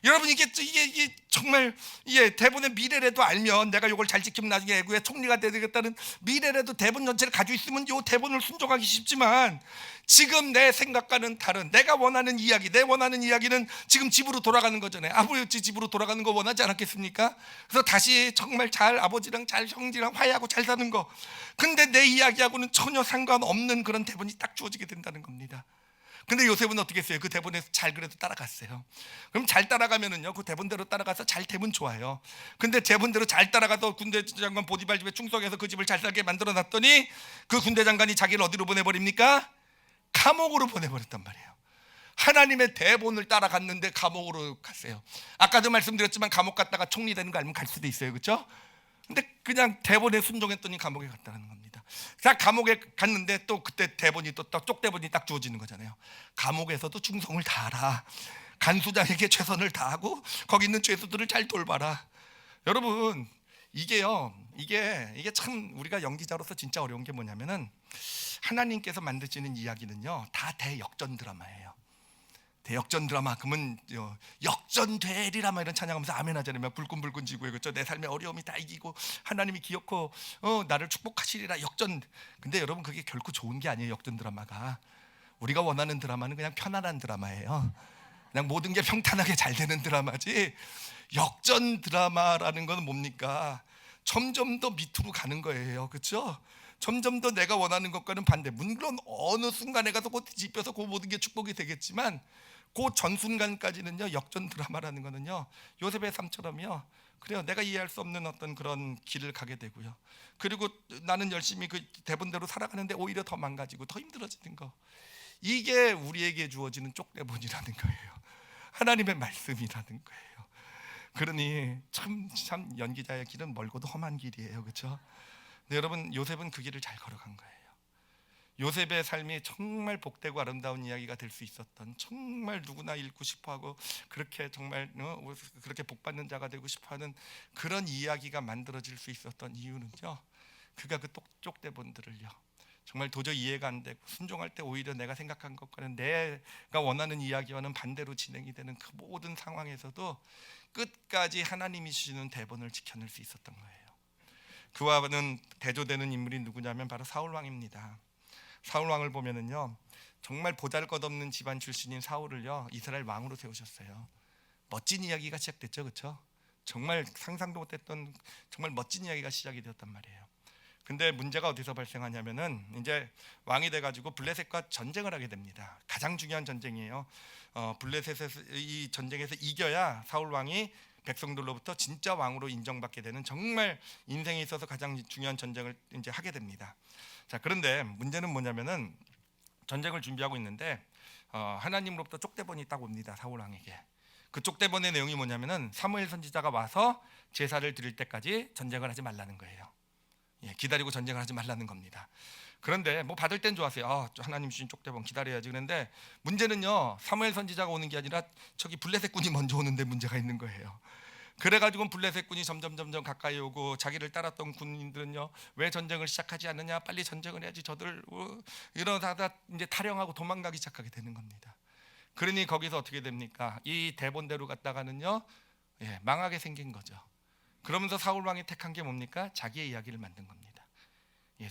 여러분 이게 정말, 대본의 미래라도 알면, 내가 이걸 잘 지키면 나중에 애국의 총리가 되겠다는 미래라도 대본 전체를 가지고 있으면 이 대본을 순종하기 쉽지만, 지금 내 생각과는 다른, 내가 원하는 이야기, 내 원하는 이야기는 지금 집으로 돌아가는 거잖아요. 아버지 집으로 돌아가는 거 원하지 않았겠습니까? 그래서 다시 정말 잘 아버지랑 잘 형제랑 화해하고 잘 사는 거. 근데 내 이야기하고는 전혀 상관없는 그런 대본이 딱 주어지게 된다는 겁니다. 근데 요셉은 어떻게 했어요? 그 대본에서 잘 그래도 따라갔어요. 그럼 잘 따라가면은요, 그 대본대로 따라가서 잘 되면 좋아요. 근데 대본대로 잘 따라가서 군대 장관 보디발 집에 충성해서 그 집을 잘 살게 만들어 놨더니, 그 군대 장관이 자기를 어디로 보내버립니까? 감옥으로 보내버렸단 말이에요. 하나님의 대본을 따라갔는데 감옥으로 갔어요. 아까도 말씀드렸지만 감옥 갔다가 총리 되는 거 알면 갈 수도 있어요, 그렇죠? 근데 그냥 대본에 순종했더니 감옥에 갔다는 겁니다. 자, 감옥에 갔는데 또 그때 대본이 또 쪽대본이 딱 주어지는 거잖아요. 감옥에서도 충성을 다하라. 간수장에게 최선을 다하고 거기 있는 죄수들을 잘 돌봐라. 여러분 이게요, 이게 참 우리가 연기자로서 진짜 어려운 게 뭐냐면은, 하나님께서 만드시는 이야기는요 다 대역전 드라마예요. 대역전 드라마. 그러면 역전되리라 막 이런 찬양하면서 아멘 하잖아요. 막 불끈불끈 지고요, 그렇죠? 내 삶의 어려움이 다 이기고 하나님이 기어코 나를 축복하시리라, 역전. 근데 여러분 그게 결코 좋은 게 아니에요. 역전 드라마가. 우리가 원하는 드라마는 그냥 편안한 드라마예요. 그냥 모든 게 평탄하게 잘 되는 드라마지, 역전 드라마라는 건 뭡니까? 점점 더 밑으로 가는 거예요, 그렇죠? 점점 더 내가 원하는 것과는 반대. 물론 어느 순간에 가서 곧 뒤집혀서 그 모든 게 축복이 되겠지만, 그 전 순간까지는요, 역전 드라마라는 거는요, 요셉의 삶처럼요, 그래요, 내가 이해할 수 없는 어떤 그런 길을 가게 되고요, 그리고 나는 열심히 그 대본대로 살아가는데 오히려 더 망가지고 더 힘들어지는 거. 이게 우리에게 주어지는 쪽대본이라는 거예요. 하나님의 말씀이라는 거예요. 그러니 참 연기자의 길은 멀고도 험한 길이에요, 그렇죠? 근데 여러분 요셉은 그 길을 잘 걸어간 거예요. 요셉의 삶이 정말 복되고 아름다운 이야기가 될 수 있었던, 정말 누구나 읽고 싶어하고 그렇게 정말 그렇게 복받는 자가 되고 싶어하는 그런 이야기가 만들어질 수 있었던 이유는요, 그가 그 쪽대본들을요 정말 도저히 이해가 안 되고 순종할 때 오히려 내가 생각한 것과는, 내가 원하는 이야기와는 반대로 진행이 되는 그 모든 상황에서도 끝까지 하나님이 주시는 대본을 지켜낼 수 있었던 거예요. 그와는 대조되는 인물이 누구냐면 바로 사울 왕입니다. 사울 왕을 보면은요, 정말 보잘것없는 집안 출신인 사울을요 이스라엘 왕으로 세우셨어요. 멋진 이야기가 시작됐죠, 그렇죠? 정말 상상도 못했던 정말 멋진 이야기가 시작이 되었단 말이에요. 근데 문제가 어디서 발생하냐면은, 이제 왕이 돼가지고 블레셋과 전쟁을 하게 됩니다. 가장 중요한 전쟁이에요. 블레셋에서 이 전쟁에서 이겨야 사울 왕이 백성들로부터 진짜 왕으로 인정받게 되는, 정말 인생에 있어서 가장 중요한 전쟁을 이제 하게 됩니다. 자, 그런데 문제는 뭐냐면은, 전쟁을 준비하고 있는데 하나님으로부터 쪽대본이 딱 옵니다, 사울 왕에게. 그 쪽대본의 내용이 뭐냐면은, 사무엘 선지자가 와서 제사를 드릴 때까지 전쟁을 하지 말라는 거예요. 기다리고 전쟁을 하지 말라는 겁니다. 그런데 뭐 받을 땐 좋았어요. 하나님 주신 쪽대본 기다려야지. 그런데 문제는요, 사무엘 선지자가 오는 게 아니라 저기 블레셋 군이 먼저 오는데 문제가 있는 거예요. 그래가지고 블레셋 군이 점점 가까이 오고, 자기를 따랐던 군인들은요, 왜 전쟁을 시작하지 않느냐, 빨리 전쟁을 해야지, 저들 이러다가 이제 탈영하고 도망가기 시작하게 되는 겁니다. 그러니 거기서 어떻게 됩니까? 이 대본대로 갔다가는요 망하게 생긴 거죠. 그러면서 사울 왕이 택한 게 뭡니까? 자기의 이야기를 만든 겁니다.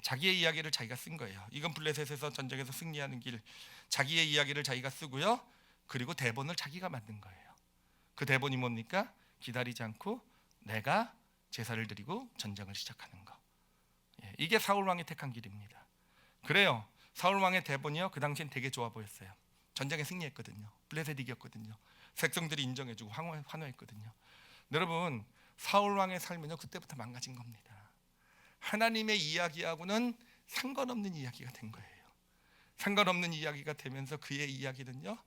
자기의 이야기를 자기가 쓴 거예요. 이건 블레셋에서 전쟁에서 승리하는 길, 자기의 이야기를 자기가 쓰고요, 그리고 대본을 자기가 만든 거예요. 그 대본이 뭡니까? 기다리지 않고 내가 제사를 드리고 전쟁을 시작하는 거. 이게 사울 왕이 택한 길입니다. 그래요, 사울 왕의 대본이요, 그 당시엔 되게 좋아 보였어요. 전쟁에 승리했거든요. 블레셋 이겼거든요. 백성들이 인정해주고 환호했거든요. 여러분, 사울 왕의 삶은요 그때부터 망가진 겁니다. 하나님의 이야기하고는 상관없는 이야기가 된 거예요. 상관없는 이야기가 되면서 그의 이야기는요,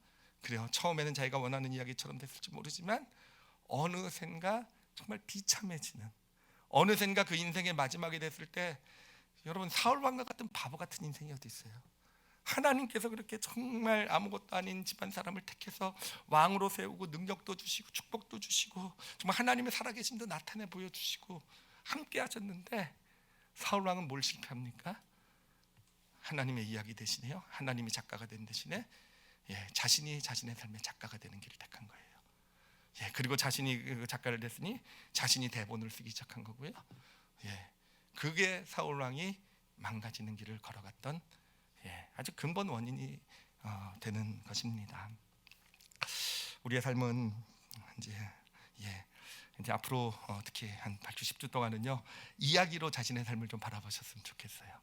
그래요, 처음에는 자기가 원하는 이야기처럼 됐을지 모르지만 어느샌가 정말 비참해지는, 어느샌가 그 인생의 마지막이 됐을 때, 여러분, 사울 왕과 같은 바보 같은 인생이 어디 있어요? 하나님께서 그렇게 정말 아무것도 아닌 집안 사람을 택해서 왕으로 세우고 능력도 주시고 축복도 주시고 정말 하나님의 살아계심도 나타내 보여주시고 함께 하셨는데, 사울 왕은 뭘 실패합니까? 하나님의 이야기 대신에요, 하나님이 작가가 된 대신에 자신이 자신의 삶의 작가가 되는 길을 택한 거예요. 그리고 자신이 그 작가를 됐으니 자신이 대본을 쓰기 시작한 거고요. 그게 사울 왕이 망가지는 길을 걸어갔던 아주 근본 원인이 되는 것입니다. 우리의 삶은 이제 앞으로 특히 한 8주 10주 동안은요, 이야기로 자신의 삶을 좀 바라보셨으면 좋겠어요.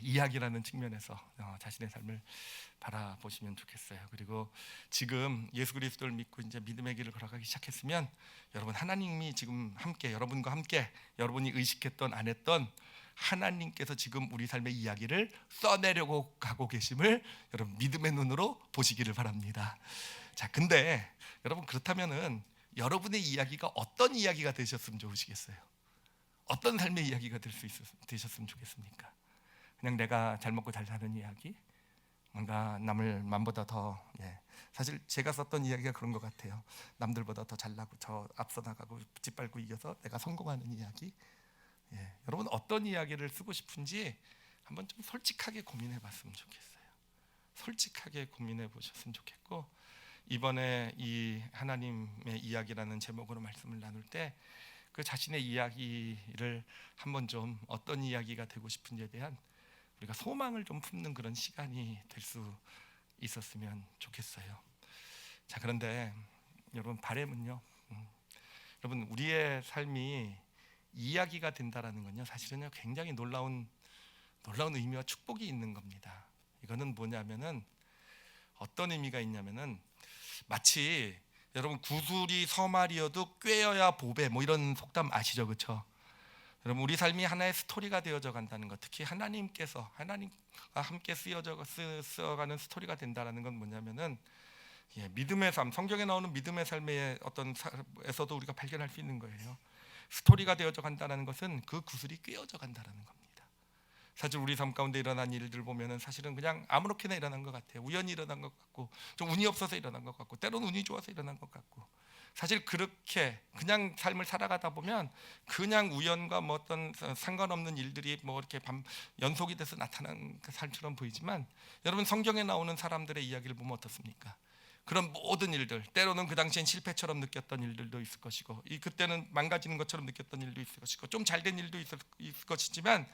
이야기라는 측면에서 자신의 삶을 바라보시면 좋겠어요. 그리고 지금 예수 그리스도를 믿고 이제 믿음의 길을 걸어가기 시작했으면, 여러분, 하나님이 지금 함께, 여러분과 함께, 여러분이 의식했던 안 했던 하나님께서 지금 우리 삶의 이야기를 써내려고 가고 계심을 여러분 믿음의 눈으로 보시기를 바랍니다. 자, 근데 여러분, 그렇다면은 여러분의 이야기가 어떤 이야기가 되셨으면 좋으시겠어요? 어떤 삶의 이야기가 되셨으면 좋겠습니까? 그냥 내가 잘 먹고 잘 사는 이야기, 뭔가 남보다 더 사실 제가 썼던 이야기가 그런 것 같아요. 남들보다 더 잘나고 저 앞서 나가고 짓밟고 이겨서 내가 성공하는 이야기. 여러분, 어떤 이야기를 쓰고 싶은지 한번 좀 솔직하게 고민해 봤으면 좋겠어요. 솔직하게 고민해 보셨으면 좋겠고, 이번에 이 하나님의 이야기라는 제목으로 말씀을 나눌 때 그 자신의 이야기를 한번 좀 어떤 이야기가 되고 싶은지에 대한 우리가 소망을 좀 품는 그런 시간이 될 수 있었으면 좋겠어요. 자, 그런데 여러분, 바람은요, 여러분, 우리의 삶이 이야기가 된다라는 건요, 사실은요 굉장히 놀라운 의미와 축복이 있는 겁니다. 이거는 뭐냐면은, 어떤 의미가 있냐면은, 마치 여러분, 구슬이 서말이어도 꿰어야 보배, 뭐 이런 속담 아시죠, 그렇죠? 여러분, 우리 삶이 하나의 스토리가 되어져 간다는 것, 특히 하나님과 함께 쓰여가는 스토리가 된다는 건 뭐냐면은, 믿음의 삶, 성경에 나오는 믿음의 삶의 어떤 에서도 우리가 발견할 수 있는 거예요. 스토리가 되어져 간다는 것은 그 구슬이 꿰어져 간다는 겁니다. 사실 우리 삶 가운데 일어난 일들 보면은 사실은 그냥 아무렇게나 일어난 것 같아요. 우연히 일어난 것 같고, 좀 운이 없어서 일어난 것 같고, 때로는 운이 좋아서 일어난 것 같고, 사실 그렇게 그냥 삶을 살아가다 보면 그냥 우연과 뭐 어떤 상관없는 일들이 뭐 이렇게 연속이 돼서 나타난 삶처럼 보이지만, 여러분, 성경에 나오는 사람들의 이야기를 보면 어떻습니까? 그런 모든 일들, 때로는 그 당시엔 실패처럼 느꼈던 일들도 있을 것이고, 그때는 망가지는 것처럼 느꼈던 일도 있을 것이고, 좀 잘된 일도 있을 것이지만,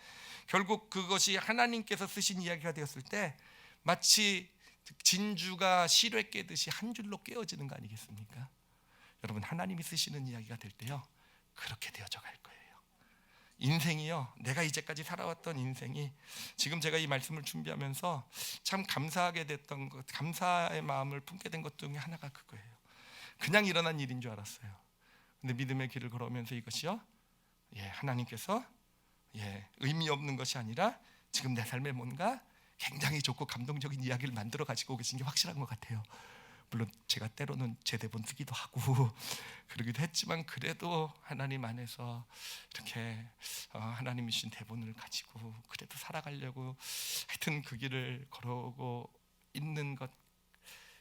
결국 그것이 하나님께서 쓰신 이야기가 되었을 때 마치 진주가 실에 깨듯이 한 줄로 깨어지는 거 아니겠습니까? 여러분, 하나님이 쓰시는 이야기가 될 때요, 그렇게 되어져 갈 거예요. 인생이요, 내가 이제까지 살아왔던 인생이, 지금 제가 이 말씀을 준비하면서 참 감사하게 됐던 것, 감사의 마음을 품게 된 것 중에 하나가 그거예요. 그냥 일어난 일인 줄 알았어요. 근데 믿음의 길을 걸어오면서 이것이요, 하나님께서 의미 없는 것이 아니라 지금 내 삶에 뭔가 굉장히 좋고 감동적인 이야기를 만들어 가지고 계신 게 확실한 것 같아요. 물론 제가 때로는 제 대본 쓰기도 하고 그러기도 했지만, 그래도 하나님 안에서 이렇게 하나님이 주신 대본을 가지고 그래도 살아가려고 하여튼 그 길을 걸어오고 있는 것,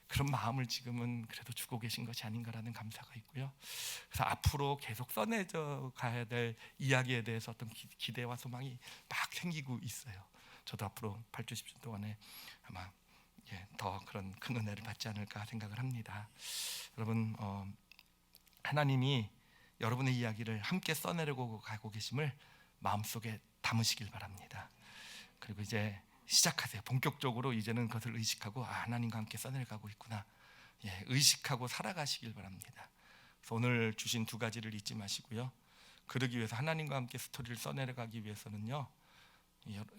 그런 마음을 지금은 그래도 주고 계신 것이 아닌가라는 감사가 있고요. 그래서 앞으로 계속 써내져 가야 될 이야기에 대해서 어떤 기대와 소망이 막 생기고 있어요. 저도 앞으로 8주 10주 동안에 아마 더 그런 큰 은혜를 받지 않을까 생각을 합니다. 여러분, 하나님이 여러분의 이야기를 함께 써내려고 가고 계심을 마음속에 담으시길 바랍니다. 그리고 이제 시작하세요. 본격적으로 이제는 그것을 의식하고, 하나님과 함께 써내려가고 있구나, 의식하고 살아가시길 바랍니다. 그래서 오늘 주신 두 가지를 잊지 마시고요. 그러기 위해서, 하나님과 함께 스토리를 써내려가기 위해서는요,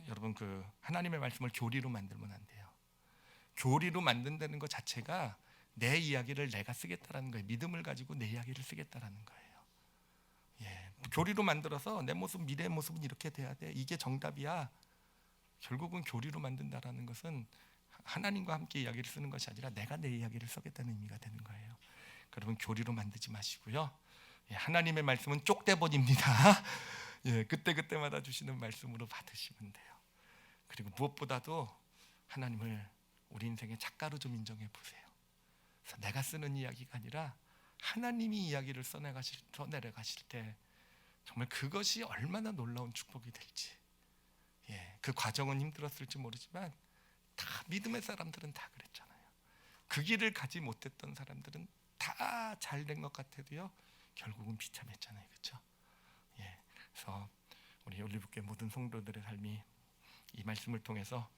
여러분, 그 하나님의 말씀을 교리로 만들면 안 돼요. 교리로 만든다는 것 자체가 내 이야기를 내가 쓰겠다라는 거예요. 믿음을 가지고 내 이야기를 쓰겠다라는 거예요. 교리로 만들어서 내 모습, 미래의 모습은 이렇게 돼야 돼, 이게 정답이야, 결국은 교리로 만든다라는 것은 하나님과 함께 이야기를 쓰는 것이 아니라 내가 내 이야기를 써겠다는 의미가 되는 거예요. 여러분 교리로 만들지 마시고요. 하나님의 말씀은 쪽대본입니다. 그때마다 주시는 말씀으로 받으시면 돼요. 그리고 무엇보다도 하나님을 우리 인생의 작가로 좀 인정해 보세요. 그래서 내가 쓰는 이야기가 아니라 하나님이 이야기를 써내려가실 때 정말 그것이 얼마나 놀라운 축복이 될지. 그 과정은 힘들었을지 모르지만 다 믿음의 사람들은 다 그랬잖아요. 그 길을 가지 못했던 사람들은 다 잘 된 것 같아도요 결국은 비참했잖아요. 그렇죠? 그래서 우리 올리브교회 모든 성도들의 삶이 이 말씀을 통해서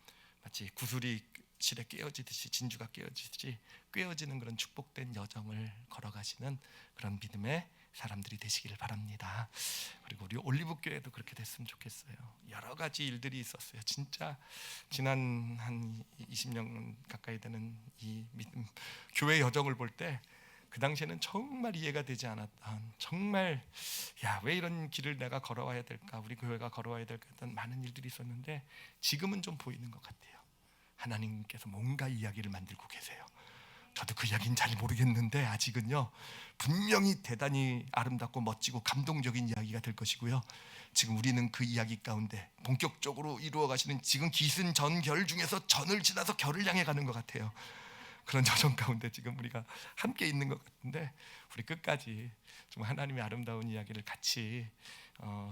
마치 구슬이 실에 깨어지듯이, 진주가 깨어지듯이 꿰어지는 그런 축복된 여정을 걸어가시는 그런 믿음의 사람들이 되시기를 바랍니다. 그리고 우리 올리브교회도 그렇게 됐으면 좋겠어요. 여러 가지 일들이 있었어요. 진짜 지난 한 20년 가까이 되는 이 믿음 교회 여정을 볼 때 그 당시에는 정말 이해가 되지 않았던, 정말 왜 이런 길을 내가 걸어와야 될까, 우리 교회가 걸어와야 될까 했던 많은 일들이 있었는데 지금은 좀 보이는 것 같아요. 하나님께서 뭔가 이야기를 만들고 계세요. 저도 그 이야기는 잘 모르겠는데 아직은요 분명히 대단히 아름답고 멋지고 감동적인 이야기가 될 것이고요. 지금 우리는 그 이야기 가운데 본격적으로 이루어 가시는, 지금 기승전결 중에서 전을 지나서 결을 향해 가는 것 같아요. 그런 여정 가운데 지금 우리가 함께 있는 것 같은데, 우리 끝까지 좀 하나님의 아름다운 이야기를 같이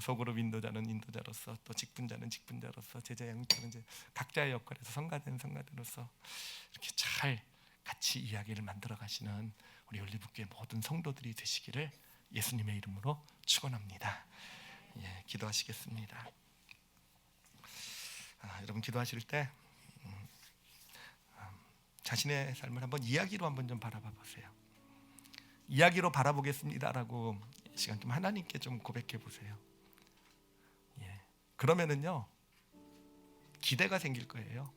소그룹 인도자는 인도자로서, 또 직분자는 직분자로서, 제자 양육자는 각자의 역할에서 성가된 성가대로서 이렇게 잘 같이 이야기를 만들어 가시는 우리 올리브교회 모든 성도들이 되시기를 예수님의 이름으로 축원합니다. 기도하시겠습니다. 여러분 기도하실 때 자신의 삶을 한번 이야기로 한번 좀 바라봐 보세요. 이야기로 바라보겠습니다라고 이 시간 좀 하나님께 좀 고백해 보세요. 그러면은요 기대가 생길 거예요.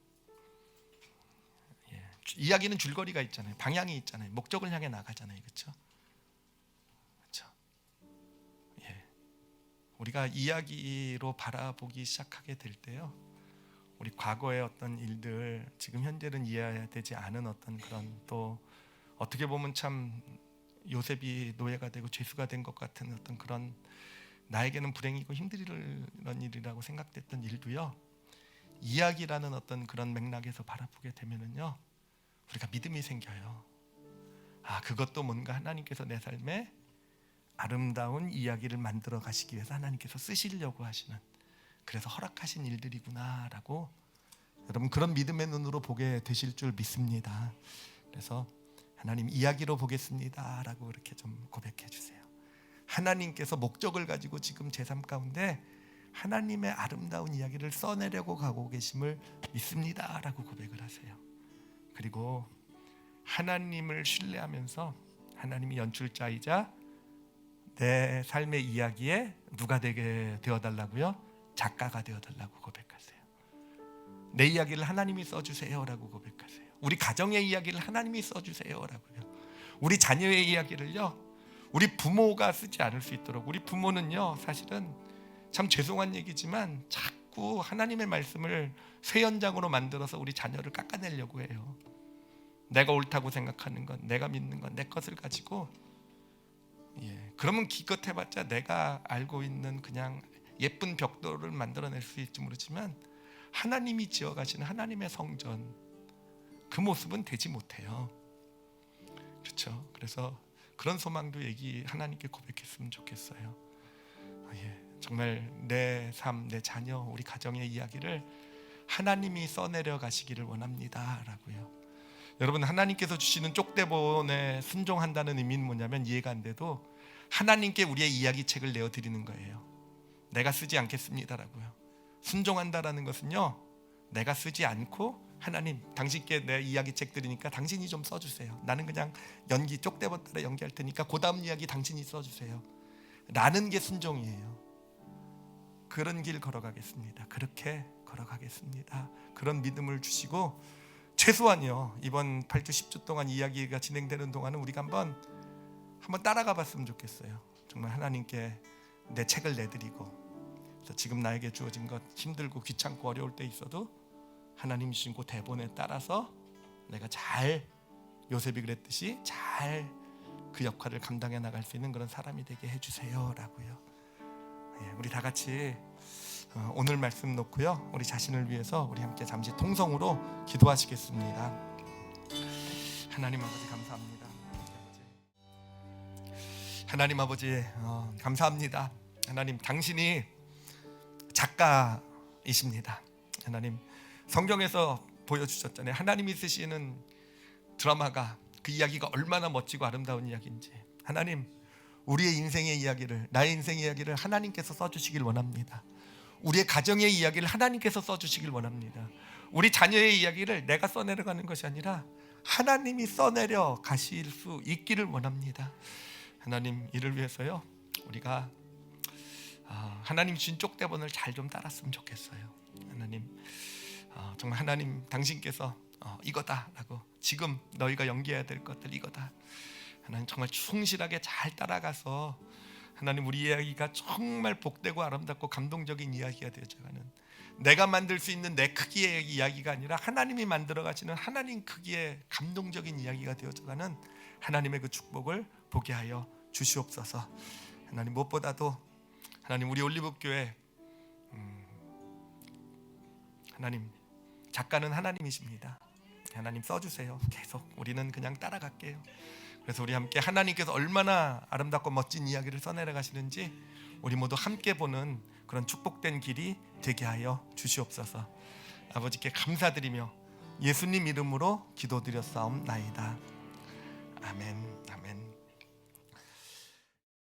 이야기는 줄거리가 있잖아요. 방향이 있잖아요. 목적을 향해 나가잖아요. 그렇죠? 우리가 이야기로 바라보기 시작하게 될 때요, 우리 과거의 어떤 일들, 지금 현재는 이해되지 않은 어떤 그런, 또 어떻게 보면 참 요셉이 노예가 되고 죄수가 된 것 같은 어떤 그런, 나에게는 불행이고 힘든 일이라고 생각됐던 일도요, 이야기라는 어떤 그런 맥락에서 바라보게 되면은요 우리가 믿음이 생겨요. 그것도 뭔가 하나님께서 내 삶에 아름다운 이야기를 만들어 가시기 위해서 하나님께서 쓰시려고 하시는, 그래서 허락하신 일들이구나라고 여러분 그런 믿음의 눈으로 보게 되실 줄 믿습니다. 그래서 하나님 이야기로 보겠습니다라고 이렇게 좀 고백해 주세요. 하나님께서 목적을 가지고 지금 제 삶 가운데 하나님의 아름다운 이야기를 써내려고 가고 계심을 믿습니다라고 고백을 하세요. 그리고 하나님을 신뢰하면서 하나님이 연출자이자 내 삶의 이야기에 누가 되게 되어달라고요? 작가가 되어달라고 고백하세요. 내 이야기를 하나님이 써주세요라고 고백하세요. 우리 가정의 이야기를 하나님이 써주세요라고요. 우리 자녀의 이야기를요 우리 부모가 쓰지 않을 수 있도록. 우리 부모는요 사실은 참 죄송한 얘기지만 자꾸 하나님의 말씀을 새 연장으로 만들어서 우리 자녀를 깎아내려고 해요. 내가 옳다고 생각하는 건, 내가 믿는 건, 내 것을 가지고 그러면 기껏해봤자 내가 알고 있는 그냥 예쁜 벽돌을 만들어낼 수 있을지 모르지만 하나님이 지어가시는 하나님의 성전, 그 모습은 되지 못해요. 그렇죠? 그래서 그런 소망도 하나님께 고백했으면 좋겠어요. 정말 내 삶, 내 자녀, 우리 가정의 이야기를 하나님이 써내려 가시기를 원합니다 라고요. 여러분 하나님께서 주시는 쪽대본에 순종한다는 의미는 뭐냐면, 이해가 안 돼도 하나님께 우리의 이야기책을 내어드리는 거예요. 내가 쓰지 않겠습니다라고요. 순종한다라는 것은요, 내가 쓰지 않고 하나님, 당신께 내 이야기책 드리니까 당신이 좀 써주세요. 나는 그냥 쪽대본 따라 연기할 테니까 그 다음 이야기 당신이 써주세요 라는 게 순종이에요. 그런 길 걸어가겠습니다. 그렇게 걸어가겠습니다. 그런 믿음을 주시고, 최소한요 이번 8주 10주 동안 이야기가 진행되는 동안은 우리가 한번 따라가 봤으면 좋겠어요. 정말 하나님께 내 책을 내드리고 그래서 지금 나에게 주어진 것 힘들고 귀찮고 어려울 때 있어도 하나님 주신 그 대본에 따라서 내가 잘 요셉이 그랬듯이 잘 그 역할을 감당해 나갈 수 있는 그런 사람이 되게 해주세요라고요. 우리 다 같이 오늘 말씀 놓고요, 우리 자신을 위해서 우리 함께 잠시 통성으로 기도하시겠습니다. 하나님 아버지 감사합니다. 하나님 아버지 감사합니다. 하나님 당신이 작가이십니다. 하나님 성경에서 보여주셨잖아요. 하나님이 쓰시는 드라마가 그 이야기가 얼마나 멋지고 아름다운 이야기인지. 하나님 우리의 인생의 이야기를, 나의 인생의 이야기를 하나님께서 써주시길 원합니다. 우리의 가정의 이야기를 하나님께서 써주시길 원합니다. 우리 자녀의 이야기를 내가 써내려가는 것이 아니라 하나님이 써내려 가실 수 있기를 원합니다. 하나님 이를 위해서요, 우리가 하나님 주신 쪽대본을 잘 좀 따랐으면 좋겠어요. 하나님 정말 하나님 당신께서 이거다라고, 지금 너희가 연기해야 될 것들 이거다, 하나님 정말 충실하게 잘 따라가서 하나님 우리 이야기가 정말 복되고 아름답고 감동적인 이야기가 되어져가는, 내가 만들 수 있는 내 크기의 이야기가 아니라 하나님이 만들어 가시는 하나님 크기의 감동적인 이야기가 되어져가는 하나님의 그 축복을 보게 하여 주시옵소서. 하나님 무엇보다도 하나님 우리 올리브교회 하나님 작가는 하나님이십니다. 하나님 써주세요. 계속 우리는 그냥 따라갈게요. 그래서 우리 함께 하나님께서 얼마나 아름답고 멋진 이야기를 써내려 가시는지 우리 모두 함께 보는 그런 축복된 길이 되게 하여 주시옵소서. 아버지께 감사드리며 예수님 이름으로 기도드렸사옵나이다. 아멘. 아멘.